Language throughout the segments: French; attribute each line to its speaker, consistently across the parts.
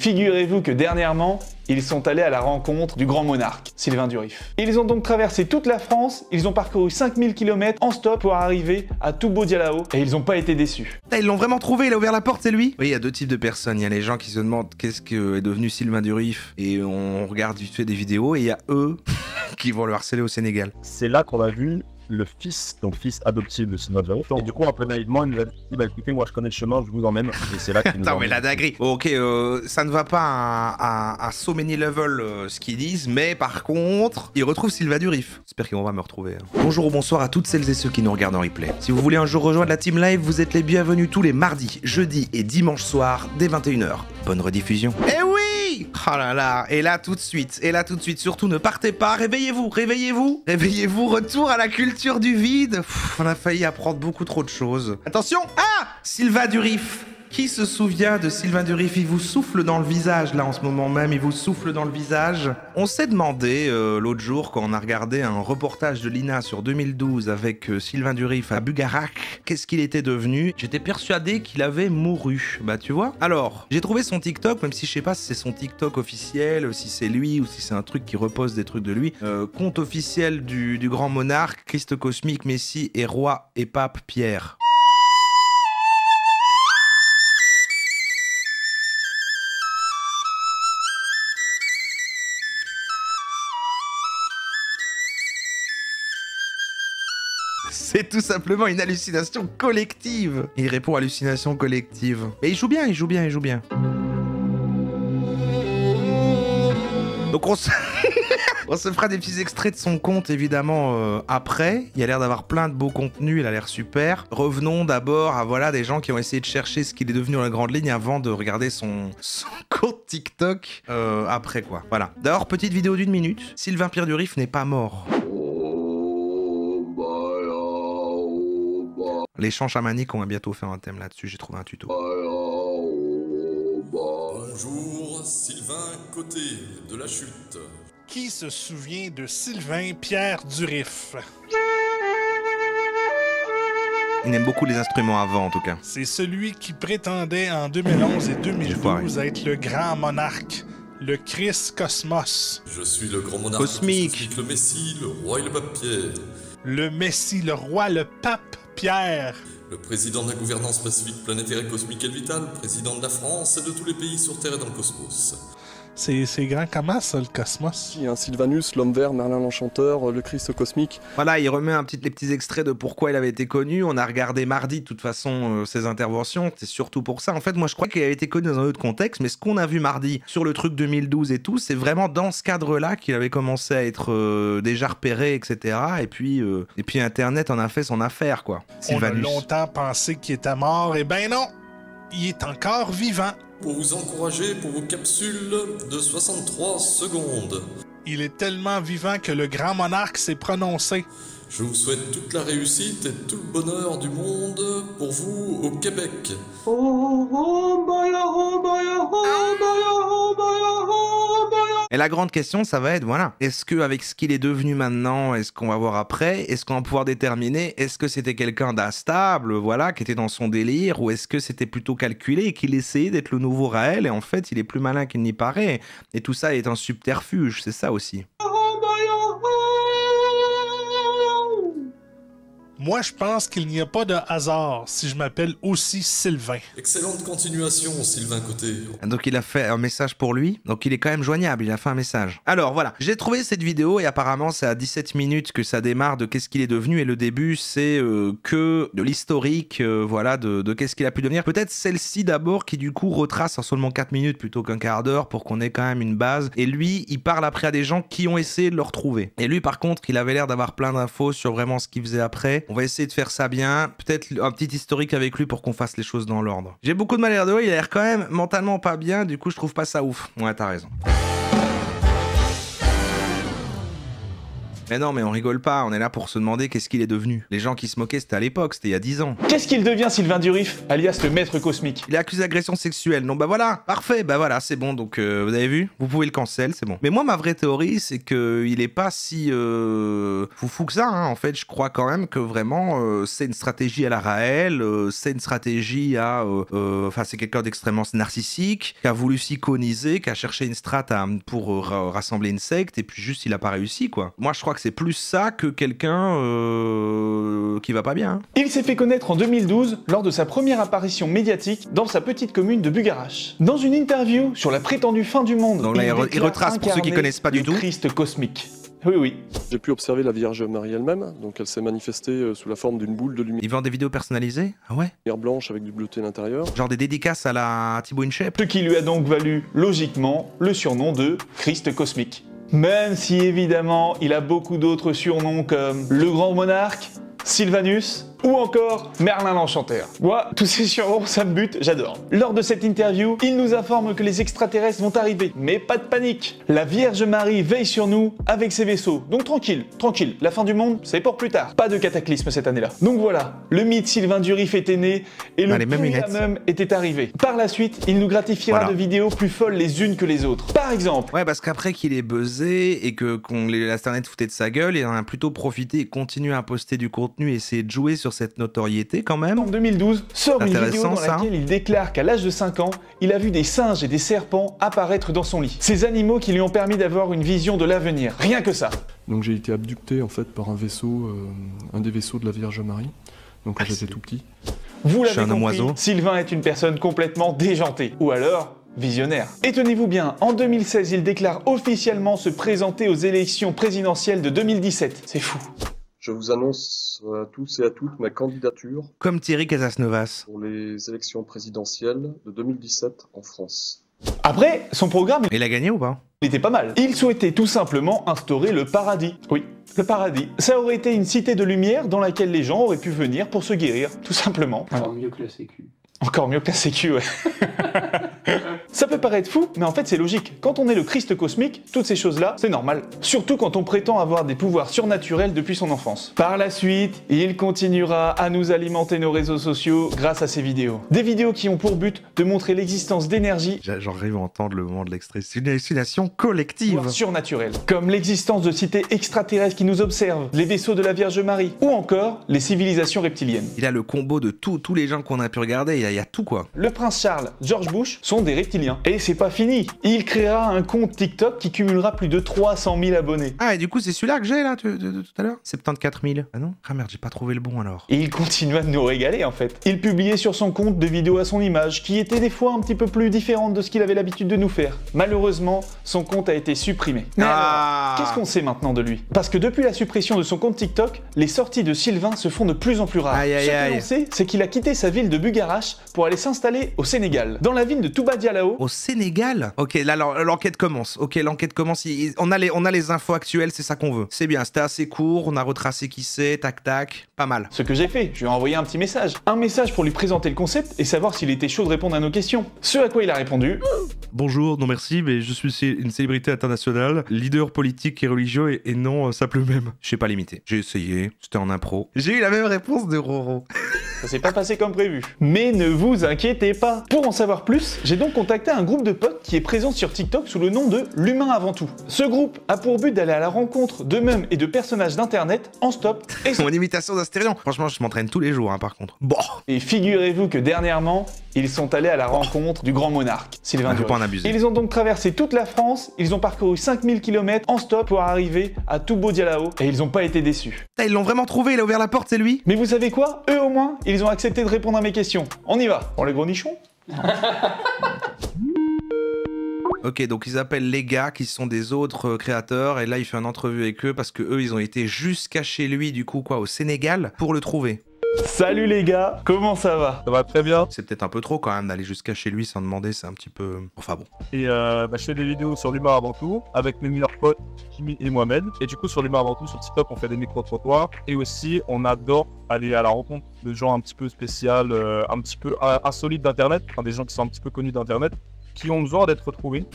Speaker 1: Figurez-vous que dernièrement, ils sont allés à la rencontre du grand monarque, Sylvain Durif. Ils ont donc traversé toute la France, ils ont parcouru 5000 km en stop pour arriver à Toubo-Dialao et ils n'ont pas été déçus.
Speaker 2: Ils l'ont vraiment trouvé, il a ouvert la porte, c'est lui? Oui, il y a deux types de personnes. Il y a les gens qui se demandent qu'est-ce que est devenu Sylvain Durif et on regarde vite fait des vidéos et il y a eux qui vont le harceler au Sénégal.
Speaker 3: C'est là qu'on a vu le fils, donc fils adoptif de Sylvain Durif. Et du coup, un peu naïvement, il nous a dit bah écoutez, moi je connais le chemin, je vous emmène. Et c'est là qu'il nous
Speaker 2: Attends, mais la dinguerie. Ok, ça ne va pas à so many level ce qu'ils disent, mais par contre, ils retrouvent Sylvain Durif. J'espère qu'ils vont pas me retrouver. Bonjour ou bonsoir à toutes celles et ceux qui nous regardent en replay. Si vous voulez un jour rejoindre la team live, vous êtes les bienvenus tous les mardis, jeudis et dimanches soirs dès 21h. Bonne rediffusion. Eh oui! Oh là là, et là tout de suite, surtout ne partez pas, réveillez-vous, retour à la culture du vide. Pff, on a failli apprendre beaucoup trop de choses. Attention! Ah! Sylvain Durif. Qui se souvient de Sylvain Durif? Il vous souffle dans le visage, là, en ce moment même, il vous souffle dans le visage. On s'est demandé, l'autre jour, quand on a regardé un reportage de l'INA sur 2012 avec Sylvain Durif à Bugarak, qu'est-ce qu'il était devenu? J'étais persuadé qu'il avait mouru, bah tu vois. Alors, j'ai trouvé son TikTok, même si je sais pas si c'est son TikTok officiel, si c'est lui, ou si c'est un truc qui repose des trucs de lui. Compte officiel du grand monarque, Christ cosmique, Messie et roi et pape Pierre. C'est tout simplement une hallucination collective. Il répond hallucination collective. Et il joue bien. Donc on se fera des petits extraits de son compte évidemment après. Il a l'air d'avoir plein de beaux contenus, il a l'air super. Revenons d'abord à voilà des gens qui ont essayé de chercher ce qu'il est devenu dans la grande ligne avant de regarder son compte TikTok après quoi. Voilà. D'abord petite vidéo d'1 minute. Sylvain Pierre Durif n'est pas mort. Les chants chamaniques, on va bientôt faire un thème là-dessus, j'ai trouvé un tuto.
Speaker 4: Bonjour, Sylvain Côté de la Chute.
Speaker 5: Qui se souvient de Sylvain Pierre Durif?
Speaker 2: Il aime beaucoup les instruments avant en tout cas.
Speaker 5: C'est celui qui prétendait en 2011 et 2012 être le grand monarque, le Christ Cosmos.
Speaker 4: Je suis le grand monarque
Speaker 2: cosmique,
Speaker 4: le Messie, le roi et le pape Pierre.
Speaker 5: Le Messie, le roi, le pape Pierre.
Speaker 4: Le président de la gouvernance pacifique, planétaire et cosmique et vitale, président de la France et de tous les pays sur Terre et dans le cosmos.
Speaker 5: C'est grand comment ça, le cosmos?
Speaker 6: Il y a un Sylvanus, l'homme vert, Merlin l'Enchanteur, le Christ cosmique.
Speaker 2: Voilà, il remet les petits extraits de pourquoi il avait été connu. On a regardé mardi, de toute façon, ses interventions. C'est surtout pour ça. En fait, moi, je crois qu'il avait été connu dans un autre contexte, mais ce qu'on a vu mardi sur le truc 2012 et tout, c'est vraiment dans ce cadre-là qu'il avait commencé à être déjà repéré, etc. Et puis Internet en a fait son affaire, quoi. Sylvanus.
Speaker 5: On a longtemps pensé qu'il était mort, et ben non, il est encore vivant.
Speaker 4: Pour vous encourager pour vos capsules de 63 secondes.
Speaker 5: Il est tellement vivant que le grand monarque s'est prononcé.
Speaker 4: Je vous souhaite toute la réussite et tout le bonheur du monde pour vous au Québec.
Speaker 2: Et la grande question, ça va être, voilà, est-ce qu'avec ce qu'il est devenu maintenant, est-ce qu'on va voir après, est-ce qu'on va pouvoir déterminer, est-ce que c'était quelqu'un d'instable, voilà, qui était dans son délire, ou est-ce que c'était plutôt calculé et qu'il essayait d'être le nouveau Raël, et en fait, il est plus malin qu'il n'y paraît, et tout ça est un subterfuge, c'est ça aussi.
Speaker 5: Moi, je pense qu'il n'y a pas de hasard si je m'appelle aussi Sylvain.
Speaker 4: Excellente continuation, Sylvain Côté.
Speaker 2: Donc il a fait un message pour lui, donc il est quand même joignable, il a fait un message. Alors voilà, j'ai trouvé cette vidéo et apparemment c'est à 17 minutes que ça démarre de qu'est-ce qu'il est devenu et le début c'est que de l'historique, voilà, de qu'est-ce qu'il a pu devenir. Peut-être celle-ci d'abord qui du coup retrace en seulement 4 minutes plutôt qu'un quart d'heure pour qu'on ait quand même une base. Et lui, il parle après à des gens qui ont essayé de le retrouver. Et lui par contre, il avait l'air d'avoir plein d'infos sur vraiment ce qu'il faisait après. On va essayer de faire ça bien, peut-être un petit historique avec lui pour qu'on fasse les choses dans l'ordre. J'ai beaucoup de mal à l'air de lui, il a l'air quand même mentalement pas bien, du coup je trouve pas ça ouf. Ouais, t'as raison. Mais non, mais on rigole pas, on est là pour se demander qu'est-ce qu'il est devenu. Les gens qui se moquaient, c'était à l'époque, c'était il y a 10 ans.
Speaker 1: Qu'est-ce qu'il devient Sylvain Durif, alias le maître cosmique?
Speaker 2: Il est accusé d'agression sexuelle, non bah voilà, parfait, bah voilà, c'est bon, donc vous avez vu, vous pouvez le cancel, c'est bon. Mais moi, ma vraie théorie, c'est que il est pas si foufou que ça, hein. En fait, je crois quand même que vraiment, c'est une stratégie à la Raël, c'est une stratégie à... Enfin, c'est quelqu'un d'extrêmement narcissique, qui a voulu s'iconiser, qui a cherché une strat pour rassembler une secte, et puis juste, il a pas réussi, quoi. Moi, je crois que c'est plus ça que quelqu'un qui va pas bien. Hein.
Speaker 1: Il s'est fait connaître en 2012 lors de sa première apparition médiatique dans sa petite commune de Bugarache. Dans une interview sur la prétendue fin du monde,
Speaker 2: donc là, il retrace pour ceux qui connaissent pas du tout.
Speaker 1: Christ cosmique. Oui, oui.
Speaker 6: J'ai pu observer la Vierge Marie elle-même, donc elle s'est manifestée sous la forme d'une boule de lumière
Speaker 2: Il vend des vidéos personnalisées? Ah ouais?
Speaker 6: blanche avec du bleuté à l'intérieur.
Speaker 2: Genre des dédicaces à la Thibaut InShape?
Speaker 1: Ce qui lui a donc valu, logiquement, le surnom de Christ cosmique. Même si, évidemment, il a beaucoup d'autres surnoms comme le Grand Monarque, Sylvanus, ou encore Merlin l'Enchanteur. Moi, tous ces surnoms, ça me bute, j'adore. Lors de cette interview, il nous informe que les extraterrestres vont arriver, mais pas de panique. La Vierge Marie veille sur nous avec ses vaisseaux, donc tranquille, tranquille, la fin du monde, c'est pour plus tard. Pas de cataclysme cette année-là. Donc voilà, le mythe Sylvain Durif était né, et le même était arrivé. Par la suite, il nous gratifiera de vidéos plus folles les unes que les autres. Par exemple...
Speaker 2: Ouais, parce qu'après qu'il est buzzé, et que l'internet foutait de sa gueule, il en a plutôt profité et continué à poster du contenu et essayer de jouer sur cette notoriété quand même.
Speaker 1: En 2012, sort une vidéo dans laquelle il déclare qu'à l'âge de 5 ans, il a vu des singes et des serpents apparaître dans son lit. Ces animaux qui lui ont permis d'avoir une vision de l'avenir. Rien que ça.
Speaker 6: Donc j'ai été abducté en fait par un vaisseau, un des vaisseaux de la Vierge Marie, donc quand j'étais tout petit.
Speaker 1: Vous l'avez compris, Sylvain est une personne complètement déjantée. Ou alors... visionnaire. Et tenez-vous bien, en 2016, il déclare officiellement se présenter aux élections présidentielles de 2017. C'est fou.
Speaker 6: Je vous annonce à tous et à toutes ma candidature
Speaker 2: comme Thierry Casasnovas
Speaker 6: pour les élections présidentielles de 2017 en France.
Speaker 1: Après, son programme...
Speaker 2: il a gagné ou pas?
Speaker 1: Il était pas mal. Il souhaitait tout simplement instaurer le paradis. Oui, le paradis. Ça aurait été une cité de lumière dans laquelle les gens auraient pu venir pour se guérir, tout simplement.
Speaker 7: Encore mieux que la Sécu.
Speaker 1: Encore mieux que la Sécu, ouais. Ça peut paraître fou, mais en fait c'est logique. Quand on est le Christ cosmique, toutes ces choses-là, c'est normal. Surtout quand on prétend avoir des pouvoirs surnaturels depuis son enfance. Par la suite, il continuera à nous alimenter nos réseaux sociaux grâce à ses vidéos. Des vidéos qui ont pour but de montrer l'existence d'énergie...
Speaker 2: J'en rêve entendre le moment de l'extrait. C'est une hallucination collective.
Speaker 1: ...surnaturelle. Comme l'existence de cités extraterrestres qui nous observent, les vaisseaux de la Vierge Marie, ou encore les civilisations reptiliennes.
Speaker 2: Il a le combo de tous les gens qu'on a pu regarder, il y a tout quoi.
Speaker 1: Le prince Charles, George Bush sont des reptiliens. Et c'est pas fini. Il créera un compte TikTok qui cumulera plus de 300 000 abonnés.
Speaker 2: Ah, et du coup, c'est celui-là que j'ai là, tout à l'heure 74 000. Ah non? Ah merde, j'ai pas trouvé le bon alors.
Speaker 1: Et il continua de nous régaler en fait. Il publiait sur son compte des vidéos à son image qui étaient des fois un petit peu plus différentes de ce qu'il avait l'habitude de nous faire. Malheureusement, son compte a été supprimé. Mais alors, qu'est-ce qu'on sait maintenant de lui? Parce que depuis la suppression de son compte TikTok, les sorties de Sylvain se font de plus en plus rares. Ce que l'on sait, c'est qu'il a quitté sa ville de Bugarache pour aller s'installer au Sénégal. Dans la ville de Touba Dialao.
Speaker 2: Au Sénégal? Ok, là l'enquête commence. Ok, l'enquête commence. On a les infos actuelles, c'est ça qu'on veut. C'est bien, c'était assez court, on a retracé qui c'est, tac tac, pas mal.
Speaker 1: Ce que j'ai fait, je lui ai envoyé un petit message. Un message pour lui présenter le concept et savoir s'il était chaud de répondre à nos questions. Ce à quoi il a répondu...
Speaker 8: Bonjour, non merci, mais je suis une célébrité internationale, leader politique et religieux et non simple même.
Speaker 2: Je sais pas limiter. J'ai essayé, c'était en impro. J'ai eu la même réponse de Roro.
Speaker 1: Ça s'est pas passé comme prévu. Mais ne vous inquiétez pas. Pour en savoir plus, j'ai donc contacté un groupe de potes qui est présent sur TikTok sous le nom de L'Humain Avant Tout. Ce groupe a pour but d'aller à la rencontre d'eux-mêmes et de personnages d'internet en stop et
Speaker 2: mon imitation d'Astérion. Franchement, je m'entraîne tous les jours, hein, par contre. Bon.
Speaker 1: Et figurez-vous que dernièrement, ils sont allés à la rencontre du grand monarque, Sylvain Durif. Ils ont donc traversé toute la France, ils ont parcouru 5000 km en stop pour arriver à Toubo Dialao et ils ont pas été déçus.
Speaker 2: Ils l'ont vraiment trouvé, il a ouvert la porte, c'est lui.
Speaker 1: Mais vous savez quoi? Eux au moins, ils ont accepté de répondre à mes questions. On y va, pour les gros nichons.
Speaker 2: Ok, donc ils appellent les gars qui sont des autres créateurs et là il fait une entrevue avec eux parce que eux ils ont été jusqu'à chez lui du coup quoi au Sénégal pour le trouver.
Speaker 1: Salut les gars, comment ça va?
Speaker 3: Ça va très bien.
Speaker 2: C'est peut-être un peu trop quand même d'aller jusqu'à chez lui sans demander, c'est un petit peu... Enfin bon.
Speaker 3: Et je fais des vidéos sur l'humain avant tout, avec mes meilleurs potes, Kimi et Mohamed. Et du coup sur l'humain avant tout, sur TikTok, on fait des micro-trottoirs. Et aussi, on adore aller à la rencontre de gens un petit peu spéciaux, un petit peu insolites d'Internet. Enfin, des gens qui sont un petit peu connus d'Internet, qui ont besoin d'être retrouvés.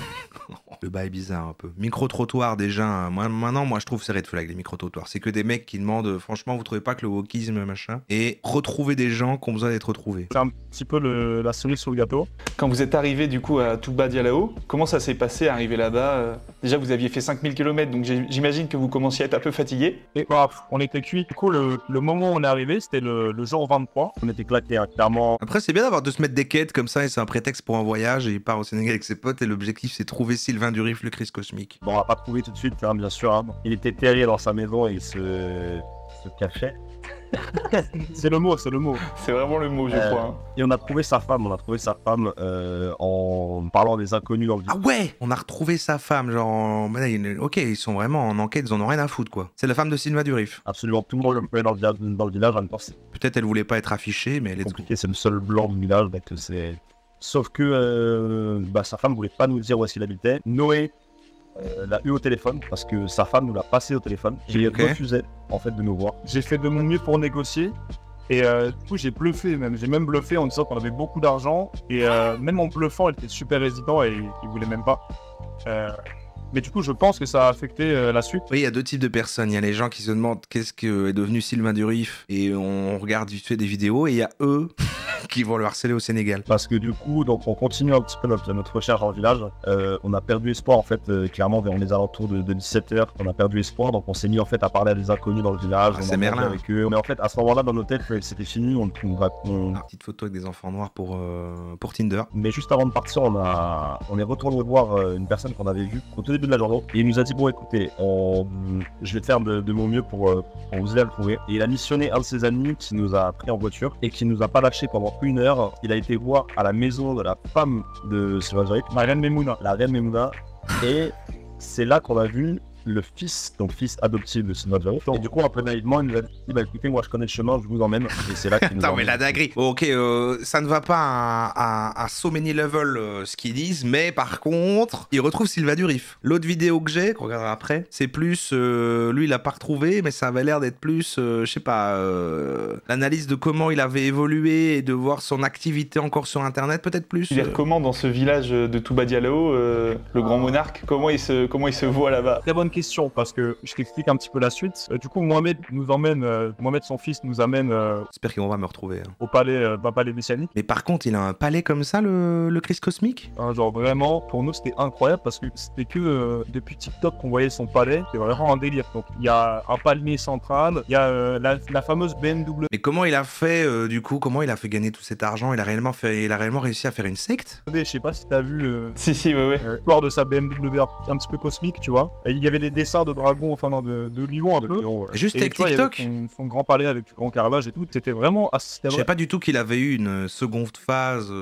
Speaker 2: Le bail est bizarre un peu. Micro-trottoir déjà, maintenant moi je trouve c'est red flag les micro-trottoirs. C'est que des mecs qui demandent franchement vous trouvez pas que le wokisme machin et retrouver des gens qui ont besoin d'être retrouvés.
Speaker 3: C'est un petit peu la cerise sur le gâteau.
Speaker 1: Quand vous êtes arrivé du coup à Touba Dialao, comment ça s'est passé arrivé là-bas? Déjà vous aviez fait 5000 km donc j'imagine que vous commenciez à être un peu fatigué.
Speaker 3: Et bah, on était cuit. Du coup le moment où on est arrivé c'était le jour 23. On était claqués hein, clairement.
Speaker 2: Après c'est bien de se mettre des quêtes comme ça et c'est un prétexte pour un voyage et il part au Sénégal avec ses potes et l'objectif c'est de trouver Sylvain Durif, le Christ cosmique.
Speaker 3: Bon on va pas trouver tout de suite hein, bien sûr. Hein. Il était terrier dans sa maison et il se cachait. C'est le mot.
Speaker 1: C'est vraiment le mot, je crois. Hein.
Speaker 3: Et on a trouvé sa femme en parlant des inconnus dans le
Speaker 2: Ah ouais, on a retrouvé sa femme, genre... Ok, ils sont vraiment en enquête, ils en ont rien à foutre, quoi. C'est la femme de Sylvain Durif.
Speaker 3: Absolument tout le monde le connaît dans le village, en même temps.
Speaker 2: Peut-être elle voulait pas être affichée, mais elle est
Speaker 3: compliqué, c'est le seul blanc du village, donc c'est... Sauf que sa femme voulait pas nous dire où est-ce qu'il habitait. Noé l'a eu au téléphone parce que sa femme nous l'a passé au téléphone. Il refusait en fait de nous voir. J'ai fait de mon mieux pour négocier et du coup j'ai bluffé même. J'ai même bluffé en disant qu'on avait beaucoup d'argent et même en bluffant, elle était super hésitant et il voulait même pas. Mais du coup, je pense que ça a affecté la suite.
Speaker 2: Oui, il y a deux types de personnes. Il y a les gens qui se demandent qu'est-ce que est devenu Sylvain Durif et on regarde vite fait des vidéos et il y a eux qui vont le harceler au Sénégal.
Speaker 3: Parce que du coup, donc on continue un petit peu notre recherche dans le village. On a perdu espoir en fait, clairement vers les alentours de 17h. On a perdu espoir, donc on s'est mis en fait à parler à des inconnus dans le village.
Speaker 2: C'est Merlin.
Speaker 3: Avec eux. Mais en fait, à ce moment-là, dans nos têtes, c'était fini. On
Speaker 2: petite photo avec des enfants noirs pour Tinder.
Speaker 3: Mais juste avant de partir, on est retourné voir une personne qu'on avait vue au tout début de la journée. Et il nous a dit bon, écoutez, je vais faire de mon mieux pour vous aider à le trouver. Et il a missionné un de ses amis qui nous a pris en voiture et qui nous a pas lâché pendant 1 heure. Il a été voir à la maison de la femme de Sylvain Durif, la reine Memouna. Et c'est là qu'on a vu le fils adoptif de Sylvain Durif. Et du coup, un peu naïvement, il nous a dit bah écoutez, moi je connais le chemin, je vous emmène. Et c'est là qu'il nous
Speaker 2: Attends, mais la dinguerie. Ok, ça ne va pas à so many level ce qu'ils disent, mais par contre, il retrouve Sylvain Durif. L'autre vidéo que j'ai, qu'on regardera après, c'est plus lui il a pas retrouvé, mais ça avait l'air d'être plus, je sais pas, l'analyse de comment il avait évolué et de voir son activité encore sur internet, peut-être plus.
Speaker 1: Il comment dans ce village de Touba Dialao, le grand monarque, comment il se voit là-bas?
Speaker 3: Très bonne question, parce que je t'explique un petit peu la suite. Du coup, Mohamed son fils nous amène
Speaker 2: j'espère qu'ils vont pas me retrouver
Speaker 3: au palais messianique.
Speaker 2: Mais par contre, il a un palais comme ça, le Christ cosmique.
Speaker 3: Genre vraiment, pour nous, c'était incroyable parce que c'était que depuis TikTok qu'on voyait son palais. C'était vraiment un délire. Donc, il y a un palmier central, il y a la fameuse BMW.
Speaker 2: Mais comment il a fait, du coup, comment il a fait gagner tout cet argent? Il a réellement réussi à faire une secte?
Speaker 3: Je sais pas si t'as vu
Speaker 1: Si, ouais.
Speaker 3: L'histoire de sa BMW un petit peu cosmique, tu vois. Et il y avait des dessins de dragons, enfin non, de lions un peu.
Speaker 2: Juste
Speaker 3: et
Speaker 2: avec
Speaker 3: tu vois,
Speaker 2: TikTok.
Speaker 3: Son grand palais avec du grand carrelage et tout, c'était vraiment assez.
Speaker 2: Je sais pas du tout qu'il avait eu une seconde phase,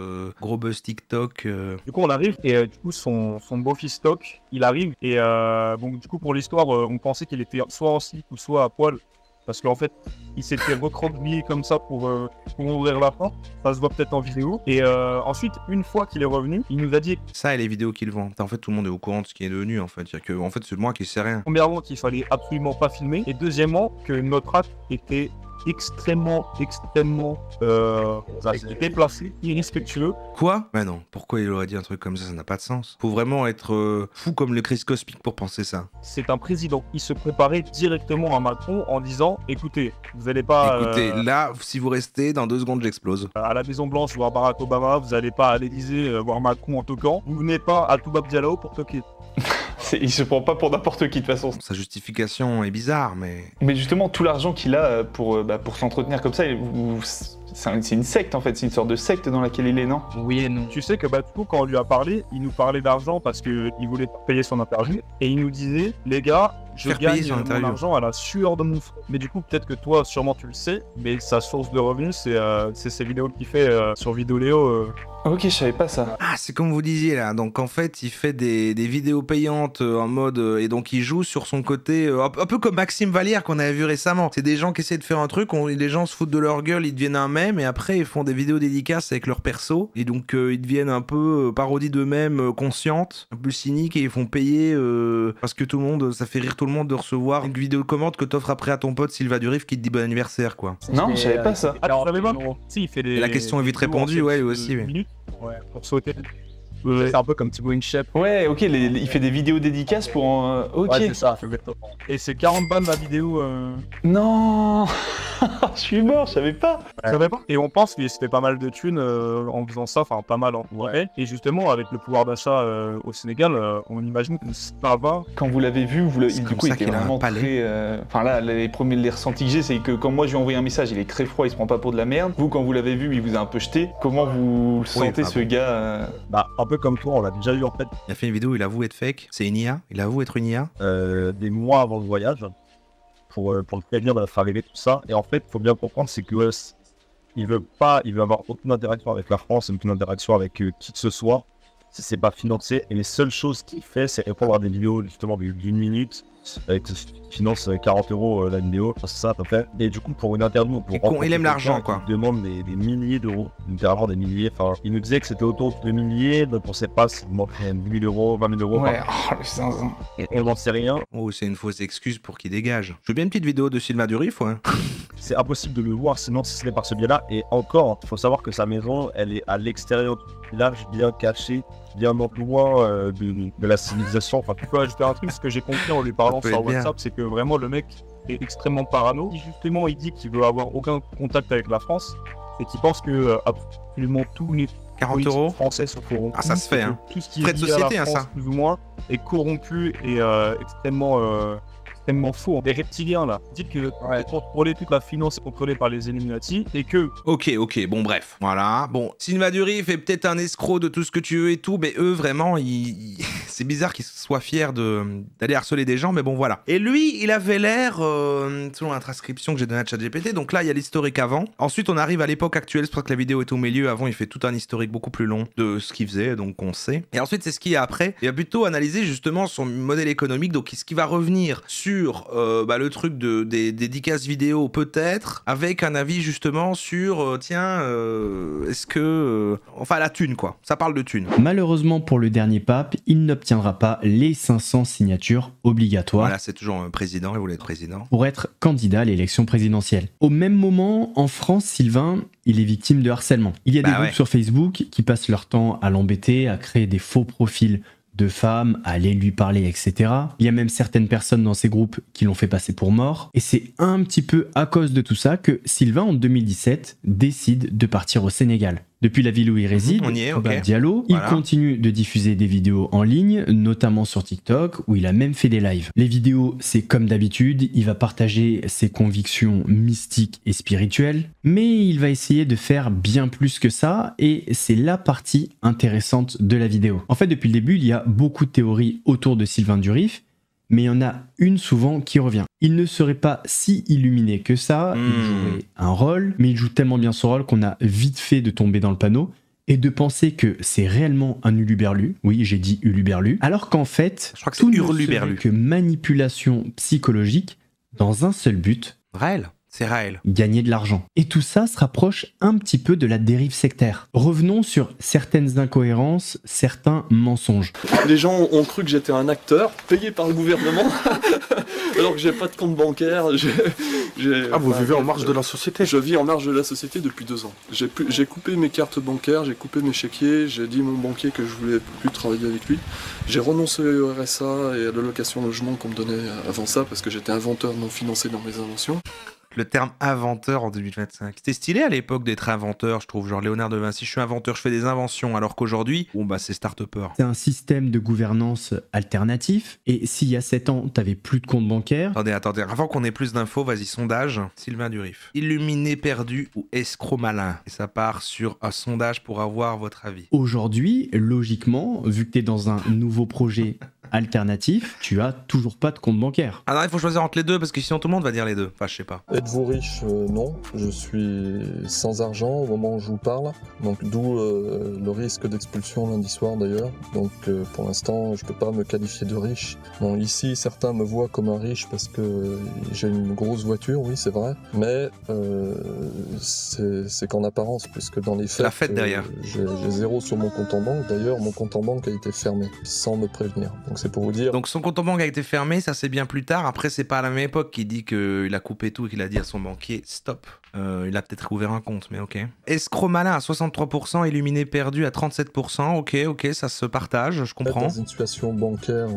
Speaker 2: gros buzz TikTok.
Speaker 3: Du coup, on arrive et du coup, son beau-fils Toc, il arrive et bon, du coup, pour l'histoire, on pensait qu'il était soit en slip ou soit à poil. Parce qu'en fait, il s'était recroquevillé comme ça pour ouvrir la porte. Ça se voit peut-être en vidéo. Et ensuite, une fois qu'il est revenu, il nous a dit...
Speaker 2: Ça et les vidéos qu'il vend. En fait, tout le monde est au courant de ce qui est devenu, en fait. C'est que, en fait, c'est moi qui sais rien.
Speaker 3: Premièrement, qu'il fallait absolument pas filmer. Et deuxièmement, que notre acte était extrêmement déplacé, irrespectueux.
Speaker 2: Quoi? Bah non, pourquoi il aurait dit un truc comme ça n'a pas de sens. Faut vraiment être fou comme le Christ cosmique pour penser ça.
Speaker 3: C'est un président. Il se préparait directement à Macron en disant écoutez, vous allez pas...
Speaker 2: Écoutez, là, si vous restez, dans 2 secondes, j'explose.
Speaker 3: À la Maison Blanche voir Barack Obama, vous allez pas à l'Elysée voir Macron en toquant. Vous venez pas à Touba Dialao pour toquer.
Speaker 1: Il se prend pas pour n'importe qui de toute façon.
Speaker 2: Sa justification est bizarre, mais...
Speaker 1: Mais justement, tout l'argent qu'il a pour s'entretenir comme ça, c'est une secte en fait, c'est une sorte de secte dans laquelle il est, non?
Speaker 3: Oui et non. Tu sais que du coup, quand on lui a parlé, il nous parlait d'argent parce qu'il voulait payer son interview. Et il nous disait, les gars, je gagne mon argent à la sueur de mon front. Mais du coup, peut-être que toi, sûrement tu le sais, mais sa source de revenus, c'est ces vidéos qu'il fait sur Vidéoléo.
Speaker 1: Ok, je savais pas ça.
Speaker 2: Ah, c'est comme vous disiez là, donc en fait il fait des vidéos payantes en mode et donc il joue sur son côté un peu comme Maxime Vallière qu'on avait vu récemment. C'est des gens qui essaient de faire un truc, les gens se foutent de leur gueule, ils deviennent un mème et après ils font des vidéos dédicaces avec leur perso et donc ils deviennent un peu parodie d'eux-mêmes conscientes, un peu cyniques et ils font payer parce que tout le monde, ça fait rire tout le monde de recevoir une vidéo commande que t'offres après à ton pote Sylvain Durif qui te dit bon anniversaire quoi.
Speaker 1: Non, je savais pas ça.
Speaker 3: Alors, tu savais pas? Si, il fait des...
Speaker 2: La question est vite répondue, ouais, aussi.
Speaker 3: Minutes. Ouais, pour sauter. C'est un peu comme Thibaut InShape.
Speaker 1: Ouais, ok, il fait des vidéos dédicaces pour... Ok.
Speaker 3: Ouais, c'est ça, exactement. Et c'est 40 balles la vidéo.
Speaker 1: Non. Je suis mort, je savais pas.
Speaker 3: Tu savais pas? Et on pense qu'il se fait pas mal de thunes en faisant ça, enfin pas mal en vrai. Et justement, avec le pouvoir d'achat au Sénégal, on imagine que ça va.
Speaker 1: Quand vous l'avez vu, du coup, il était vraiment très... Enfin là, les ressentis que j'ai, c'est que quand moi je lui ai envoyé un message, il est très froid, il se prend pas pour de la merde. Vous, quand vous l'avez vu, il vous a un peu jeté. Comment vous le sentez, ce gars
Speaker 7: Bah, un peu comme toi, on l'a déjà eu en fait.
Speaker 2: Il a fait une vidéo où il avoue être fake. C'est une IA. Il avoue être une IA.
Speaker 7: Des mois avant le voyage, pour le prévenir de notre arrivée, tout ça. Et en fait, il faut bien comprendre, c'est que il veut avoir aucune interaction avec la France, aucune interaction avec qui que ce soit, si c'est pas financé. Et les seules choses qu'il fait, c'est répondre à des vidéos justement d'une minute, avec finance 40 € la vidéo, c'est ça à peu près. Et du coup, pour une interview,
Speaker 2: il aime l'argent, quoi.
Speaker 7: Il demande des milliers d'euros, littéralement des milliers. Enfin, il nous disait que c'était autour de milliers, donc on sait pas s'il manquerait 10 000 €, 20 000 €.
Speaker 1: Ouais, oh, le zinzin.
Speaker 7: Et on n'en sait rien.
Speaker 2: Oh, c'est une fausse excuse pour qu'il dégage. Je veux bien une petite vidéo de Sylvain Durif, ouais.
Speaker 7: C'est impossible de le voir sinon si ce n'est par ce biais-là. Et encore, il faut savoir que sa maison, elle est à l'extérieur du village, bien cachée, bien loin de la civilisation. Enfin,
Speaker 3: tu peux ajouter un truc, ce que j'ai compris en lui parlant sur WhatsApp, c'est que vraiment le mec est extrêmement parano. Justement, il dit qu'il veut avoir aucun contact avec la France et qu'il pense que absolument tous les
Speaker 2: 40 €
Speaker 3: français sont corrompus.
Speaker 2: Ah, ça se fait, hein.
Speaker 3: Tout ce qui
Speaker 2: Frais
Speaker 3: est
Speaker 2: de
Speaker 3: lié à
Speaker 2: société,
Speaker 3: la France,
Speaker 2: ça.
Speaker 3: plus ou moins, est corrompu et extrêmement faux. Des reptiliens là. Dites que contrôler toute la finance est contrôlée par les Illuminati et que...
Speaker 2: Ok, bon bref. Voilà. Bon, Sylvain Durif est peut-être un escroc de tout ce que tu veux et tout, mais eux vraiment, c'est bizarre qu'ils soient fiers d'aller harceler des gens, mais bon voilà. Et lui, il avait l'air, selon la transcription que j'ai donnée à ChatGPT, donc là il y a l'historique avant. Ensuite on arrive à l'époque actuelle, c'est pour ça que la vidéo est au milieu. Avant il fait tout un historique beaucoup plus long de ce qu'il faisait, donc on sait. Et ensuite c'est ce qu'il y a après. Il va plutôt analyser justement son modèle économique, donc ce qui va revenir sur le truc des dédicaces vidéo peut-être, avec un avis justement sur est-ce que... enfin la thune quoi, ça parle de thune.
Speaker 9: Malheureusement pour le dernier pape, il n'obtiendra pas les 500 signatures obligatoires.
Speaker 2: Voilà, c'est toujours un président, il voulait être président.
Speaker 9: Pour être candidat à l'élection présidentielle. Au même moment, en France, Sylvain, il est victime de harcèlement. Il y a des groupes sur Facebook qui passent leur temps à l'embêter, à créer des faux profils de femmes, à aller lui parler, etc. Il y a même certaines personnes dans ces groupes qui l'ont fait passer pour mort. Et c'est un petit peu à cause de tout ça que Sylvain, en 2017, décide de partir au Sénégal. Depuis la ville où il réside, Touba Diallo, il continue de diffuser des vidéos en ligne, notamment sur TikTok, où il a même fait des lives. Les vidéos, c'est comme d'habitude, il va partager ses convictions mystiques et spirituelles, mais il va essayer de faire bien plus que ça, et c'est la partie intéressante de la vidéo. En fait, depuis le début, il y a beaucoup de théories autour de Sylvain Durif, mais il y en a une souvent qui revient. Il ne serait pas si illuminé que ça, il jouerait un rôle, mais il joue tellement bien son rôle qu'on a vite fait de tomber dans le panneau et de penser que c'est réellement un uluberlu, oui j'ai dit uluberlu, alors qu'en fait,
Speaker 2: je crois que
Speaker 9: tout ne serait que manipulation psychologique dans un seul but.
Speaker 2: Réel. C'est Raël.
Speaker 9: Gagner de l'argent. Et tout ça se rapproche un petit peu de la dérive sectaire. Revenons sur certaines incohérences, certains mensonges.
Speaker 6: Les gens ont cru que j'étais un acteur payé par le gouvernement, alors que j'ai pas de compte bancaire.
Speaker 10: Vous vivez en marge de la société?
Speaker 6: Je vis en marge de la société depuis 2 ans. J'ai coupé mes cartes bancaires, j'ai coupé mes chéquiers, j'ai dit à mon banquier que je voulais plus travailler avec lui. J'ai renoncé au RSA et à l'allocation logement qu'on me donnait avant ça, parce que j'étais inventeur non financé dans mes inventions.
Speaker 2: Le terme inventeur en 2025. C'était stylé à l'époque d'être inventeur, je trouve. Genre Léonard de Vinci, je suis inventeur, je fais des inventions. Alors qu'aujourd'hui, c'est start-upper.
Speaker 9: C'est un système de gouvernance alternatif. Et s'il y a 7 ans, t'avais plus de compte bancaire.
Speaker 2: Attendez. Avant qu'on ait plus d'infos, vas-y, sondage. Sylvain Durif. Illuminé perdu ou escroc malin? Et ça part sur un sondage pour avoir votre avis.
Speaker 9: Aujourd'hui, logiquement, vu que t'es dans un nouveau projet alternatif, tu as toujours pas de compte bancaire.
Speaker 2: Ah non, il faut choisir entre les deux parce que sinon tout le monde va dire les deux. Enfin, je sais pas.
Speaker 6: Êtes-vous riche? Non. Je suis sans argent au moment où je vous parle. Donc d'où le risque d'expulsion lundi soir d'ailleurs. Donc pour l'instant, je peux pas me qualifier de riche. Bon, ici, certains me voient comme un riche parce que j'ai une grosse voiture, oui, c'est vrai. Mais c'est qu'en apparence, puisque dans les faits,
Speaker 2: la fête derrière.
Speaker 6: J'ai 0 sur mon compte en banque. D'ailleurs, mon compte en banque a été fermé sans me prévenir. Donc, Donc c'est pour vous dire.
Speaker 2: Donc son compte en banque a été fermé, ça c'est bien plus tard. Après, c'est pas à la même époque qu'il dit qu'il a coupé tout et qu'il a dit à son banquier stop. Il a peut-être ouvert un compte, mais ok. Escroc malin à 63%, illuminé perdu à 37%. Ok, ça se partage, je comprends.
Speaker 6: Dans une situation bancaire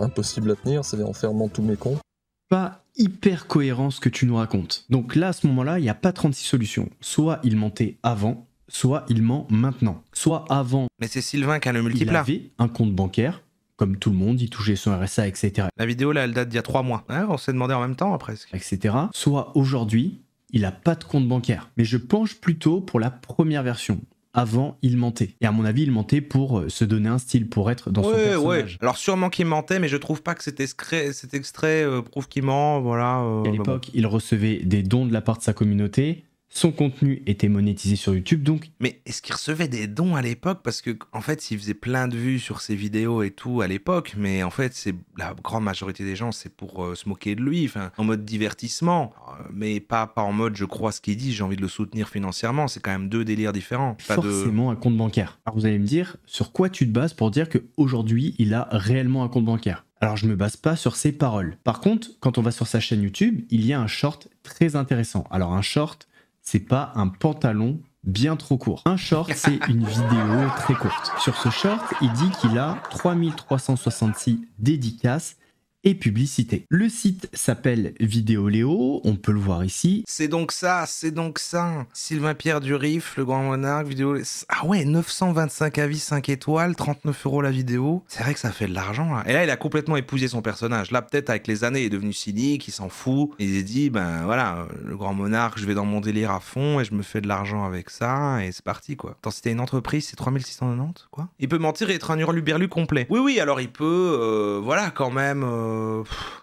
Speaker 6: impossible à tenir, c'est-à-dire en fermant tous mes comptes.
Speaker 9: Pas hyper cohérent ce que tu nous racontes. Donc là, à ce moment-là, il n'y a pas 36 solutions. Soit il mentait avant, soit il ment maintenant. Soit avant...
Speaker 2: Mais c'est Sylvain qui a le multiple.
Speaker 9: Il avait un compte bancaire, comme tout le monde, il touchait son RSA, etc.
Speaker 2: La vidéo, là, elle date d'il y a 3 mois. Ouais, on s'est demandé en même temps, presque.
Speaker 9: Etc. Soit aujourd'hui, il n'a pas de compte bancaire. Mais je penche plutôt pour la première version. Avant, il mentait. Et à mon avis, il mentait pour se donner un style, pour être dans son personnage.
Speaker 2: Ouais. Alors sûrement qu'il mentait, mais je trouve pas que cet extrait prouve qu'il ment, voilà.
Speaker 9: À l'époque, il recevait des dons de la part de sa communauté. Son contenu était monétisé sur YouTube, donc...
Speaker 2: Mais est-ce qu'il recevait des dons à l'époque? Parce que, en fait, il faisait plein de vues sur ses vidéos et tout à l'époque, mais en fait, c'est la grande majorité des gens, c'est pour se moquer de lui, enfin, en mode divertissement, mais pas en mode je crois ce qu'il dit, j'ai envie de le soutenir financièrement, c'est quand même 2 délires différents.
Speaker 9: Forcément un compte bancaire. Alors vous allez me dire, sur quoi tu te bases pour dire qu'aujourd'hui, il a réellement un compte bancaire? Alors je me base pas sur ses paroles. Par contre, quand on va sur sa chaîne YouTube, il y a un short très intéressant. Alors un short, c'est pas un pantalon bien trop court. Un short, c'est une vidéo très courte. Sur ce short, il dit qu'il a 3366 dédicaces et publicité. Le site s'appelle Vidéoléo, on peut le voir ici.
Speaker 2: C'est donc ça. Sylvain Pierre Durif, le grand monarque, vidéo... Ah ouais, 925 avis 5 étoiles, 39 € la vidéo. C'est vrai que ça fait de l'argent, là. Et là, il a complètement épousé son personnage. Là, peut-être, avec les années, il est devenu cynique, il s'en fout. Il s'est dit, ben voilà, le grand monarque, je vais dans mon délire à fond et je me fais de l'argent avec ça, et c'est parti, quoi. Attends, si t'as une entreprise, c'est 3690, quoi. Il peut mentir et être un hurluberlu complet. Oui, alors il peut, voilà, quand même...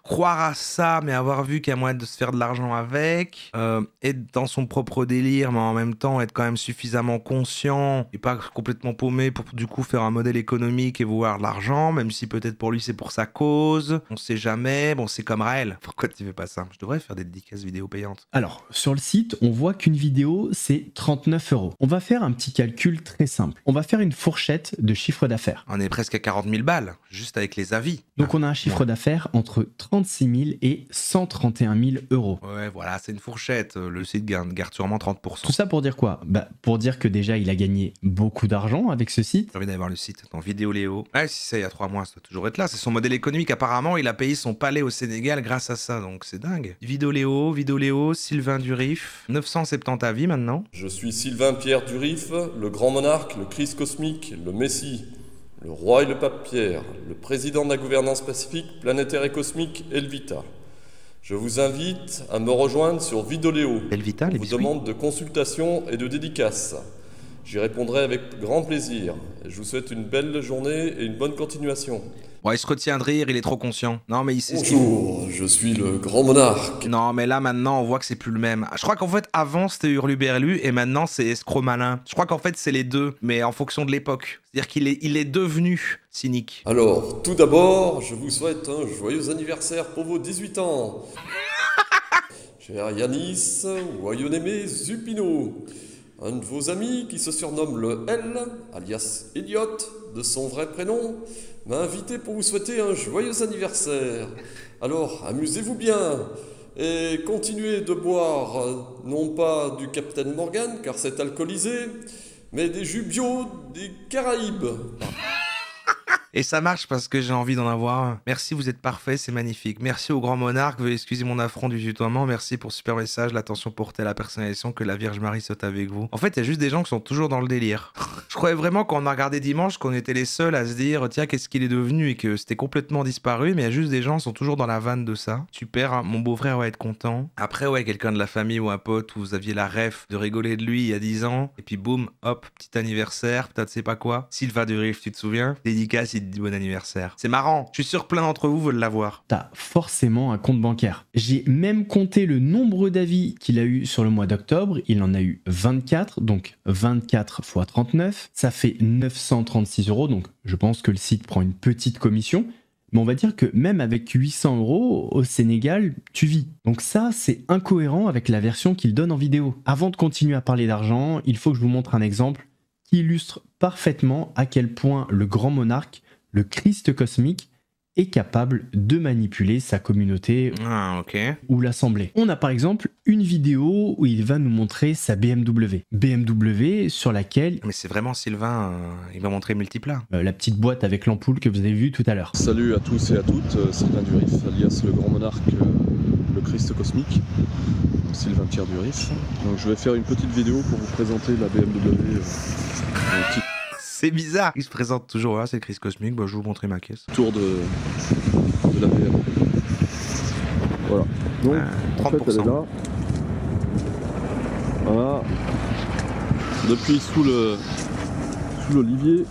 Speaker 2: croire à ça, mais avoir vu qu'il y a moyen de se faire de l'argent avec, être dans son propre délire, mais en même temps être quand même suffisamment conscient et pas complètement paumé pour du coup faire un modèle économique et vouloir de l'argent, même si peut-être pour lui c'est pour sa cause, on sait jamais, bon c'est comme Raël. Pourquoi tu fais pas ça? Je devrais faire des dédicaces vidéo payantes.
Speaker 9: Alors, sur le site, on voit qu'une vidéo c'est 39 €. On va faire un petit calcul très simple. On va faire une fourchette de chiffre d'affaires.
Speaker 2: On est presque à 40 000 balles, juste avec les avis.
Speaker 9: Donc on a un chiffre d'affaires entre 36 000 et 131 000 €.
Speaker 2: Ouais, voilà, c'est une fourchette. Le site garde sûrement 30%.
Speaker 9: Tout ça pour dire quoi? Pour dire que déjà, il a gagné beaucoup d'argent avec ce site.
Speaker 2: J'ai envie d'aller voir le site. Attends, Vidéoléo. Ouais, si c'est il y a 3 mois, ça doit toujours être là. C'est son modèle économique. Apparemment, il a payé son palais au Sénégal grâce à ça. Donc, c'est dingue. Vidéoléo, Sylvain Durif. 970 avis maintenant.
Speaker 11: Je suis Sylvain Pierre Durif, le grand monarque, le Christ cosmique, le Messie. Le roi et le pape Pierre, le président de la gouvernance pacifique, planétaire et cosmique, Elvita. Je vous invite à me rejoindre sur Vidéoléo.
Speaker 2: Elvita, les
Speaker 11: biscuits. Je vous demande de consultation et de dédicaces. J'y répondrai avec grand plaisir. Je vous souhaite une belle journée et une bonne continuation.
Speaker 2: Bon, il se retient de rire, il est trop conscient. Non, mais il sait ce qu'il...
Speaker 11: Bonjour, je suis le grand monarque.
Speaker 2: Non, mais là, maintenant, on voit que c'est plus le même. Je crois qu'en fait, avant, c'était hurluberlu, et maintenant, c'est escroc malin. Je crois qu'en fait, c'est les deux, mais en fonction de l'époque. C'est-à-dire qu'il est devenu cynique.
Speaker 11: Alors, tout d'abord, je vous souhaite un joyeux anniversaire pour vos 18 ans. Cher Yanis ou Ayonémé Zupino, un de vos amis qui se surnomme le L, alias Elliot, de son vrai prénom, m'a invité pour vous souhaiter un joyeux anniversaire. Alors, amusez-vous bien et continuez de boire, non pas du Captain Morgan, car c'est alcoolisé, mais des jus bio des Caraïbes.
Speaker 2: Et ça marche parce que j'ai envie d'en avoir un. Merci, vous êtes parfait, c'est magnifique. Merci au grand monarque, veuillez excuser mon affront du tutoiement. Merci pour ce super message, l'attention portée à la personnalisation, que la Vierge Marie soit avec vous. En fait, il y a juste des gens qui sont toujours dans le délire. Je croyais vraiment quand on a regardé dimanche qu'on était les seuls à se dire tiens, qu'est-ce qu'il est devenu et que c'était complètement disparu, mais il y a juste des gens qui sont toujours dans la vanne de ça. Super, hein, mon beau-frère va être content. Après, ouais, quelqu'un de la famille ou un pote où vous aviez la ref de rigoler de lui il y a 10 ans, et puis boum, hop, petit anniversaire, peut-être sais pas quoi. Sylvain Durif, tu te souviens? Dédicace, il te dit bon anniversaire. C'est marrant, je suis sûr que plein d'entre vous veulent l'avoir.
Speaker 9: T'as forcément un compte bancaire. J'ai même compté le nombre d'avis qu'il a eu sur le mois d'octobre. Il en a eu 24, donc 24 x 39. Ça fait 936 €, donc je pense que le site prend une petite commission. Mais on va dire que même avec 800 € au Sénégal, tu vis. Donc ça, c'est incohérent avec la version qu'il donne en vidéo. Avant de continuer à parler d'argent, il faut que je vous montre un exemple qui illustre parfaitement à quel point le grand monarque le Christ cosmique est capable de manipuler sa communauté ou l'assemblée. On a par exemple une vidéo où il va nous montrer sa BMW. BMW sur laquelle...
Speaker 2: Mais c'est vraiment Sylvain, il va montrer multiplat.
Speaker 9: La petite boîte avec l'ampoule que vous avez vue tout à l'heure.
Speaker 6: Salut à tous et à toutes, Sylvain Durif, alias le grand monarque, le Christ cosmique, Sylvain Pierre Durif. Donc je vais faire une petite vidéo pour vous présenter la BMW.
Speaker 2: C'est bizarre. Il se présente toujours là, c'est le Christ cosmique. Bah, je vais vous montrer ma caisse.
Speaker 6: Tour de la BMW. Voilà. Donc,
Speaker 2: 30%.
Speaker 6: En fait, elle est là. Voilà. Depuis sous l'olivier.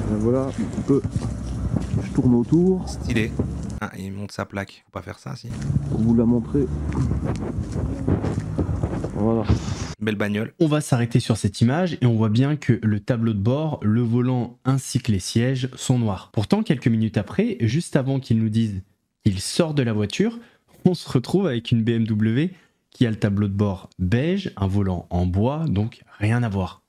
Speaker 6: Voilà, un peu. Je tourne autour.
Speaker 2: Stylé. Ah, il monte sa plaque. Faut pas faire ça, si.
Speaker 6: Pour vous la montrer. Voilà.
Speaker 2: Belle bagnole.
Speaker 9: On va s'arrêter sur cette image et on voit bien que le tableau de bord, le volant ainsi que les sièges sont noirs. Pourtant, quelques minutes après, juste avant qu'ils nous disent qu'il sort de la voiture, on se retrouve avec une BMW qui a le tableau de bord beige, un volant en bois, donc rien à voir.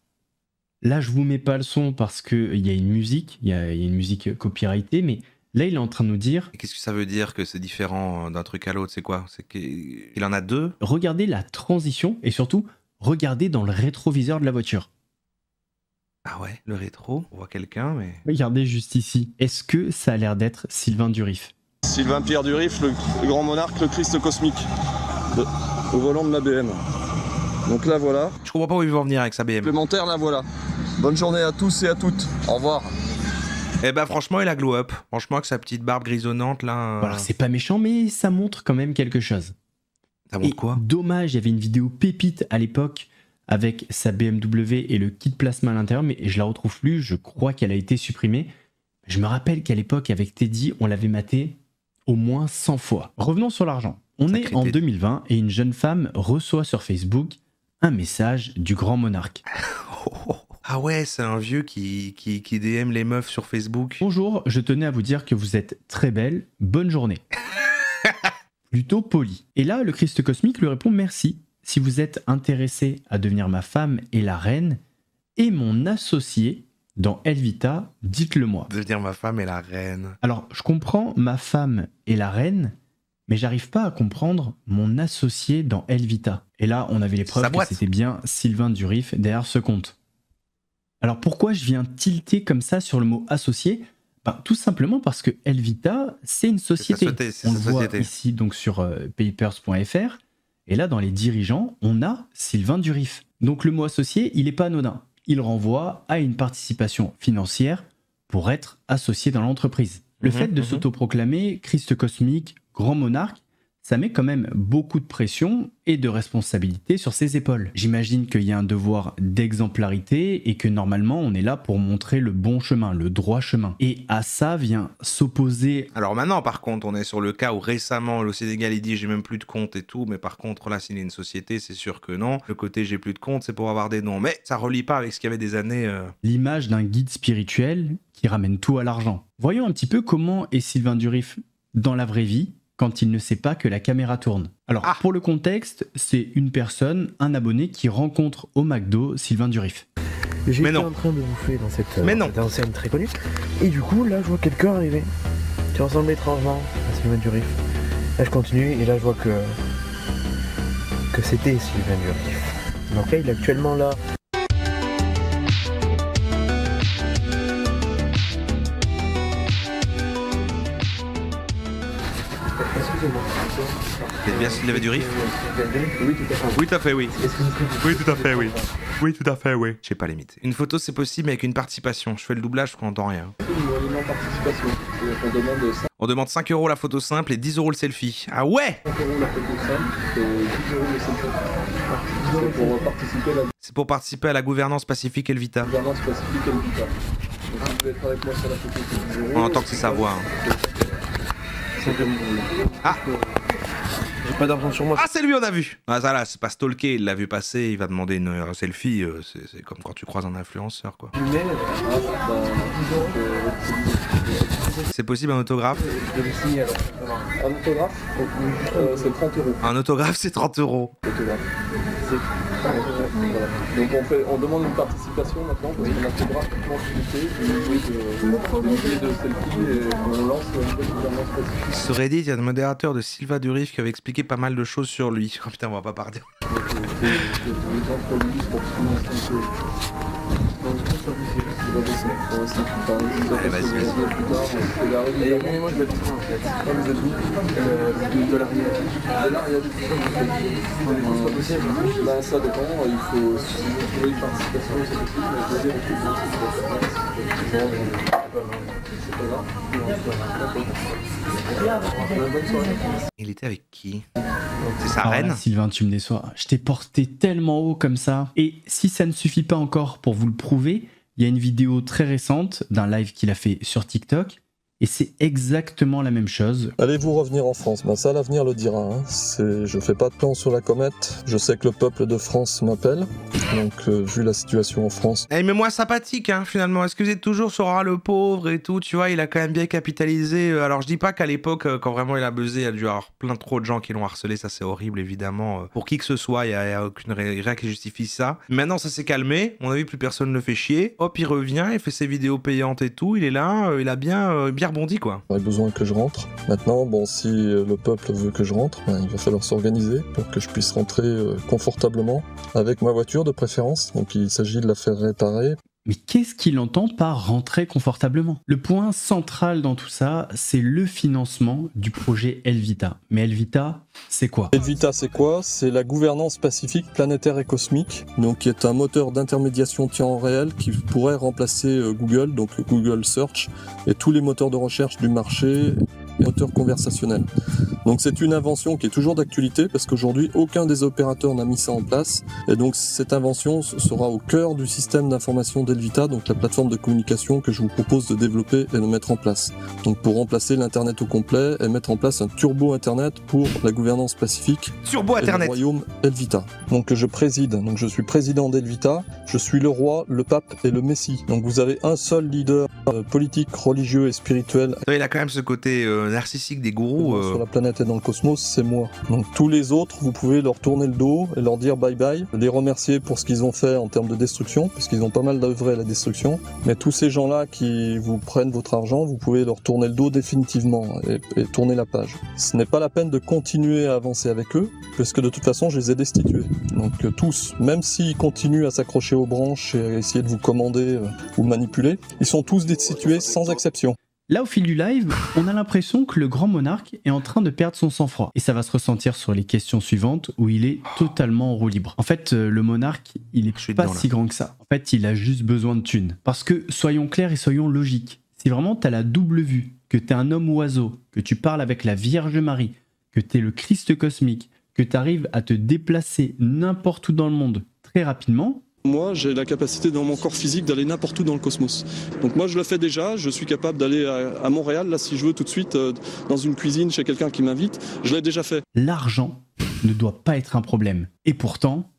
Speaker 9: Là, je vous mets pas le son parce qu'il y a une musique, il y a une musique copyrightée, mais là, il est en train de nous dire...
Speaker 2: Qu'est-ce que ça veut dire que c'est différent d'un truc à l'autre? C'est quoi? C'est qu'il en a deux?
Speaker 9: Regardez la transition et surtout, regardez dans le rétroviseur de la voiture.
Speaker 2: Ah ouais, le rétro, on voit quelqu'un, mais...
Speaker 9: Regardez juste ici. Est-ce que ça a l'air d'être Sylvain Durif?
Speaker 6: Sylvain Pierre Durif, le grand monarque, le Christ cosmique, au volant de ma BM. Donc là, voilà.
Speaker 2: Je comprends pas où il veut en venir avec sa BM.
Speaker 6: Supplémentaire, là, voilà. Bonne journée à tous et à toutes. Au revoir.
Speaker 2: Eh ben franchement, il a glow up. Franchement, avec sa petite barbe grisonnante, là...
Speaker 9: Alors, c'est pas méchant, mais ça montre quand même quelque chose.
Speaker 2: Ça montre quoi?
Speaker 9: Dommage, il y avait une vidéo pépite à l'époque avec sa BMW et le kit plasma à l'intérieur, mais je la retrouve plus, je crois qu'elle a été supprimée. Je me rappelle qu'à l'époque, avec Teddy, on l'avait maté au moins 100 fois. Revenons sur l'argent. On est en 2020 et une jeune femme reçoit sur Facebook un message du grand monarque.
Speaker 2: Ah ouais, c'est un vieux qui DM les meufs sur Facebook.
Speaker 9: Bonjour, je tenais à vous dire que vous êtes très belle, bonne journée. Plutôt poli. Et là, le Christ cosmique lui répond merci. Si vous êtes intéressé à devenir ma femme et la reine, et mon associé dans Elvita, dites-le moi.
Speaker 2: Devenir ma femme et la reine.
Speaker 9: Alors, je comprends ma femme et la reine, mais j'arrive pas à comprendre mon associé dans Elvita. Et là, on avait les preuves que c'était bien Sylvain Durif derrière ce compte. Alors pourquoi je viens tilter comme ça sur le mot associé? Tout simplement parce que Elvita, c'est une société. On le voit ici donc sur papers.fr. Et là, dans les dirigeants, on a Sylvain Durif. Donc le mot associé, il n'est pas anodin. Il renvoie à une participation financière pour être associé dans l'entreprise. Le fait de s'autoproclamer Christ cosmique, grand monarque, ça met quand même beaucoup de pression et de responsabilité sur ses épaules. J'imagine qu'il y a un devoir d'exemplarité et que normalement on est là pour montrer le bon chemin, le droit chemin. Et à ça vient s'opposer...
Speaker 2: Alors maintenant par contre on est sur le cas où récemment le Sénégal il dit j'ai même plus de compte et tout, mais par contre là s'il est une société c'est sûr que non. Le côté j'ai plus de compte c'est pour avoir des noms, mais ça relie pas avec ce qu'il y avait des années...
Speaker 9: L'image d'un guide spirituel qui ramène tout à l'argent. Voyons un petit peu comment est Sylvain Durif dans la vraie vie, quand il ne sait pas que la caméra tourne. Alors, pour le contexte, c'est une personne, un abonné qui rencontre au McDo Sylvain Durif.
Speaker 12: J'étais en train de bouffer dans cette enseigne très connue, et du coup, là, je vois quelqu'un arriver qui ressemble étrangement à Sylvain Durif. Là, je continue, et là, je vois que c'était Sylvain Durif. Donc là, il est actuellement là.
Speaker 2: C'est bien s'il avait du riff?
Speaker 12: Oui, tout à fait.
Speaker 2: Oui, tout à fait, oui. Oui, tout à fait, oui. Oui, tout à fait, oui. Je sais pas l'imiter. Une photo, c'est possible, mais avec une participation. Je fais le doublage, je n'entends rien. On demande 5 € la photo simple et 10 € le selfie. Ah ouais!
Speaker 6: 5 € la photo simple et 10 € le selfie.
Speaker 2: C'est pour participer à la gouvernance pacifique Elvita.
Speaker 6: Gouvernance pacifique Elvita. Donc, si vous voulez être avec moi sur la photo, c'est 10 €.
Speaker 2: On entend que c'est sa voix. Hein. Ah!
Speaker 12: J'ai pas d'argent sur moi.
Speaker 2: Ah, c'est lui, on a vu! Ah, ça là, c'est pas stalké, il l'a vu passer, il va demander une selfie. C'est comme quand tu croises un influenceur, quoi. C'est possible un autographe?
Speaker 6: Un autographe, c'est 30 €.
Speaker 2: Un autographe, c'est 30 €.
Speaker 6: Voilà. Donc on demande une participation maintenant parce qu'on a fait gratuitement publié de selfie et on lance une nouvelle gouvernance spécifique.
Speaker 2: Sur Reddit, il y a un modérateur de Sylvain Durif qui avait expliqué pas mal de choses sur lui. Oh putain, on va pas partir. Allez, vas-y.
Speaker 6: Moi je vais être en fait. Vous êtes de l'Ariège. Ben ça dépend, il faut trouver une participation, c'est possible, mais je vais
Speaker 2: Il était avec qui? C'est sa
Speaker 9: reine.
Speaker 2: reine.
Speaker 9: Sylvain, tu me déçois. Je t'ai porté tellement haut comme ça. Et si ça ne suffit pas encore pour vous le prouver, il y a une vidéo très récente d'un live qu'il a fait sur TikTok. Et c'est exactement la même chose.
Speaker 6: Allez-vous revenir en France? Ben ça, l'avenir le dira. Hein. Je fais pas de plan sur la comète. Je sais que le peuple de France m'appelle. Donc, vu la situation en France...
Speaker 2: Eh, mais moi, sympathique, hein, finalement. Est-ce que vous êtes toujours sur le pauvre et tout? Tu vois, il a quand même bien capitalisé. Alors, je dis pas qu'à l'époque, quand vraiment il a buzzé, il y a dû avoir plein trop de gens qui l'ont harcelé. Ça, c'est horrible, évidemment. Pour qui que ce soit, il n'y a aucune rien qui justifie ça. Maintenant, ça s'est calmé. On a vu, plus personne ne le fait chier. Hop, il revient, il fait ses vidéos payantes et tout. Il est là, il a bien rebondi, quoi.
Speaker 6: J'aurais besoin que je rentre. Maintenant, bon, si le peuple veut que je rentre, ben, il va falloir s'organiser pour que je puisse rentrer confortablement avec ma voiture de préférence. Donc il s'agit de la faire réparer.
Speaker 9: Mais qu'est-ce qu'il entend par rentrer confortablement? Le point central dans tout ça, c'est le financement du projet Elvita. Mais Elvita, c'est quoi?
Speaker 6: Elvita, c'est quoi? C'est la gouvernance pacifique, planétaire et cosmique, donc qui est un moteur d'intermédiation temps réel qui pourrait remplacer Google, donc Google Search, et tous les moteurs de recherche du marché, et moteurs conversationnels. Donc c'est une invention qui est toujours d'actualité parce qu'aujourd'hui aucun des opérateurs n'a mis ça en place et donc cette invention sera au cœur du système d'information d'Elvita, donc la plateforme de communication que je vous propose de développer et de mettre en place. Donc pour remplacer l'internet au complet et mettre en place un turbo internet pour la gouvernance pacifique
Speaker 2: turbo internet.
Speaker 6: Et le royaume Elvita. Donc je préside, donc je suis président d'Elvita, je suis le roi, le pape et le messie. Donc vous avez un seul leader politique, religieux et spirituel.
Speaker 2: Il a quand même ce côté narcissique des gourous.
Speaker 6: Sur la planète et dans le cosmos, c'est moi. Donc tous les autres, vous pouvez leur tourner le dos et leur dire bye bye, les remercier pour ce qu'ils ont fait en termes de destruction, puisqu'ils ont pas mal d'œuvré à la destruction. Mais tous ces gens-là qui vous prennent votre argent, vous pouvez leur tourner le dos définitivement et tourner la page. Ce n'est pas la peine de continuer à avancer avec eux, parce que de toute façon, je les ai destitués. Donc tous, même s'ils continuent à s'accrocher aux branches et à essayer de vous commander ou manipuler, ils sont tous destitués sans exception.
Speaker 9: Là, au fil du live, on a l'impression que le grand monarque est en train de perdre son sang-froid. Et ça va se ressentir sur les questions suivantes où il est totalement en roue libre. En fait, le monarque, il est pas si grand que ça. En fait, il a juste besoin de thunes. Parce que, soyons clairs et soyons logiques, si vraiment t'as la double vue, que t'es un homme oiseau, que tu parles avec la Vierge Marie, que t'es le Christ cosmique, que t'arrives à te déplacer n'importe où dans le monde très rapidement...
Speaker 6: Moi, j'ai la capacité dans mon corps physique d'aller n'importe où dans le cosmos. Donc moi, je le fais déjà. Je suis capable d'aller à Montréal, là, si je veux, tout de suite, dans une cuisine chez quelqu'un qui m'invite. Je l'ai déjà fait.
Speaker 9: L'argent ne doit pas être un problème. Et pourtant...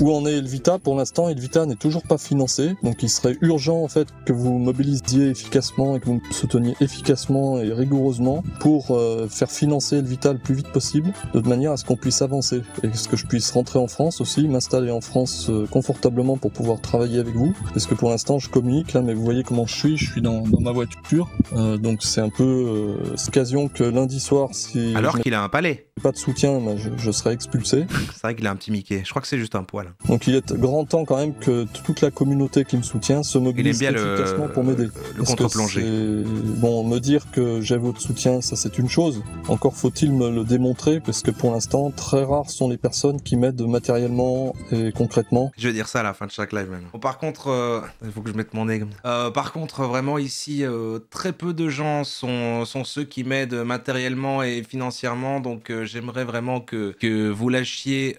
Speaker 6: Où en est Elvita? Pour l'instant, Elvita n'est toujours pas financé, donc il serait urgent en fait que vous mobilisiez efficacement et que vous me souteniez efficacement et rigoureusement pour faire financer Elvita le plus vite possible, de manière à ce qu'on puisse avancer et que je puisse rentrer en France aussi, m'installer en France confortablement pour pouvoir travailler avec vous, parce que pour l'instant je communique là, mais vous voyez comment je suis dans ma voiture, donc c'est un peu occasion que lundi soir, si
Speaker 2: alors qu'il a un palais,
Speaker 6: pas de soutien, je serai expulsé.
Speaker 2: C'est vrai qu'il a un petit Mickey, je crois que c'est juste un poil.
Speaker 6: Donc il est grand temps quand même que toute la communauté qui me soutient se mobilise efficacement pour m'aider.
Speaker 2: Le contre-plongée.
Speaker 6: Bon, me dire que j'ai votre soutien, ça c'est une chose. Encore faut-il me le démontrer, parce que pour l'instant, très rares sont les personnes qui m'aident matériellement et concrètement.
Speaker 2: Je vais dire ça à la fin de chaque live même. Bon, par contre, il faut que je mette mon nez. Par contre, vraiment ici, très peu de gens sont ceux qui m'aident matériellement et financièrement, donc j'aimerais vraiment que vous lâchiez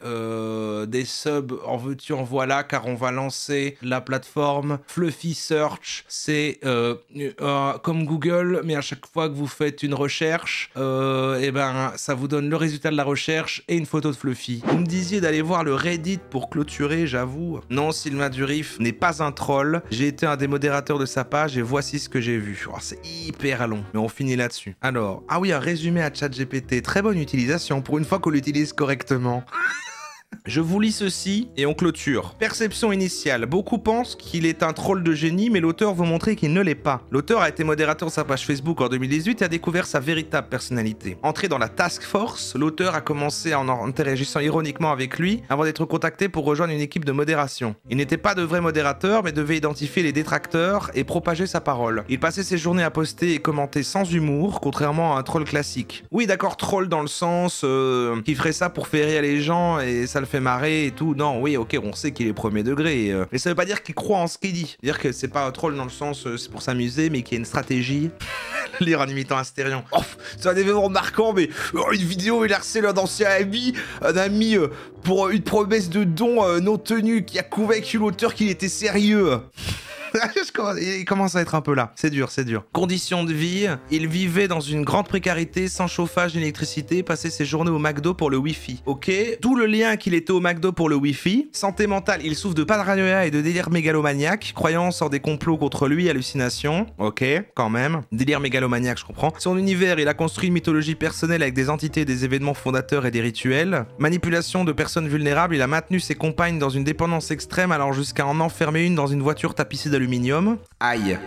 Speaker 2: des subs en veux-tu en voilà, car on va lancer la plateforme Fluffy Search. C'est comme Google, mais à chaque fois que vous faites une recherche, et ben ça vous donne le résultat de la recherche et une photo de Fluffy. Vous me disiez d'aller voir le Reddit pour clôturer, j'avoue. Non, Sylvain Durif n'est pas un troll. J'ai été un des modérateurs de sa page et voici ce que j'ai vu. Oh, c'est hyper long, mais on finit là-dessus. Alors, ah oui, un résumé à ChatGPT. Très bonne utilisation pour une fois qu'on l'utilise correctement. Je vous lis ceci et on clôture. Perception initiale. Beaucoup pensent qu'il est un troll de génie, mais l'auteur veut montrer qu'il ne l'est pas. L'auteur a été modérateur de sa page Facebook en 2018 et a découvert sa véritable personnalité. Entré dans la task force, l'auteur a commencé en interagissant ironiquement avec lui avant d'être contacté pour rejoindre une équipe de modération. Il n'était pas de vrai modérateur, mais devait identifier les détracteurs et propager sa parole. Il passait ses journées à poster et commenter sans humour, contrairement à un troll classique. Oui, d'accord, troll dans le sens qui ferait ça pour faire rire les gens et ça le fait marrer et tout. Non, oui, ok, on sait qu'il est premier degré. Mais ça veut pas dire qu'il croit en ce qu'il dit. C'est-à-dire que c'est pas un troll dans le sens c'est pour s'amuser, mais qu'il y a une stratégie. Lire en imitant Astérion. Oh, c'est un événement marquant, mais une vidéo, il a harcelé un ancien ami, pour une promesse de don non tenue qui a convaincu l'auteur qu'il était sérieux. Il commence à être un peu là. C'est dur, c'est dur. Conditions de vie. Il vivait dans une grande précarité, sans chauffage ni électricité, passait ses journées au McDo pour le Wi-Fi. Ok. D'où le lien qu'il était au McDo pour le Wi-Fi. Santé mentale. Il souffre de paranoïa et de délire mégalomaniaque. Croyance en des complots contre lui, hallucinations. Ok, quand même. Délire mégalomaniaque, je comprends. Son univers, il a construit une mythologie personnelle avec des entités, des événements fondateurs et des rituels. Manipulation de personnes vulnérables. Il a maintenu ses compagnes dans une dépendance extrême, allant jusqu'à en enfermer une dans une voiture tapissée d'aluminium. Aïe.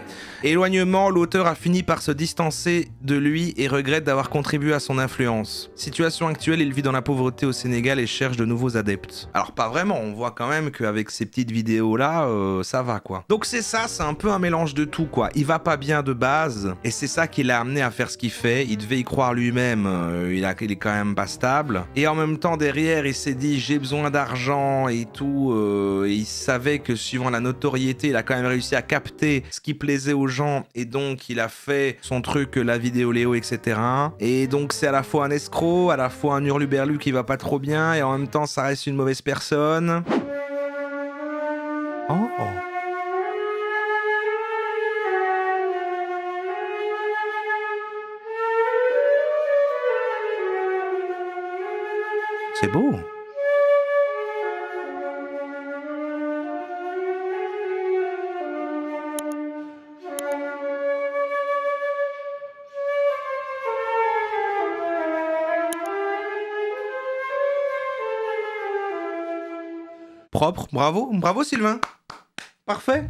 Speaker 2: Éloignement, l'auteur a fini par se distancer de lui et regrette d'avoir contribué à son influence. Situation actuelle, il vit dans la pauvreté au Sénégal et cherche de nouveaux adeptes. Alors pas vraiment, on voit quand même qu'avec ces petites vidéos là, ça va quoi. Donc c'est ça, c'est un peu un mélange de tout quoi. Il va pas bien de base et c'est ça qui l'a amené à faire ce qu'il fait. Il devait y croire lui-même, il est quand même pas stable. Et en même temps derrière, il s'est dit j'ai besoin d'argent et tout. Et il savait que suivant la notoriété, il a quand même réussi à capter ce qui plaisait aux gens et donc il a fait son truc, la vidéo Léo, etc. Et donc c'est à la fois un escroc, à la fois un hurluberlu qui va pas trop bien et en même temps ça reste une mauvaise personne. Oh. C'est beau. Propre, bravo, bravo Sylvain. Parfait.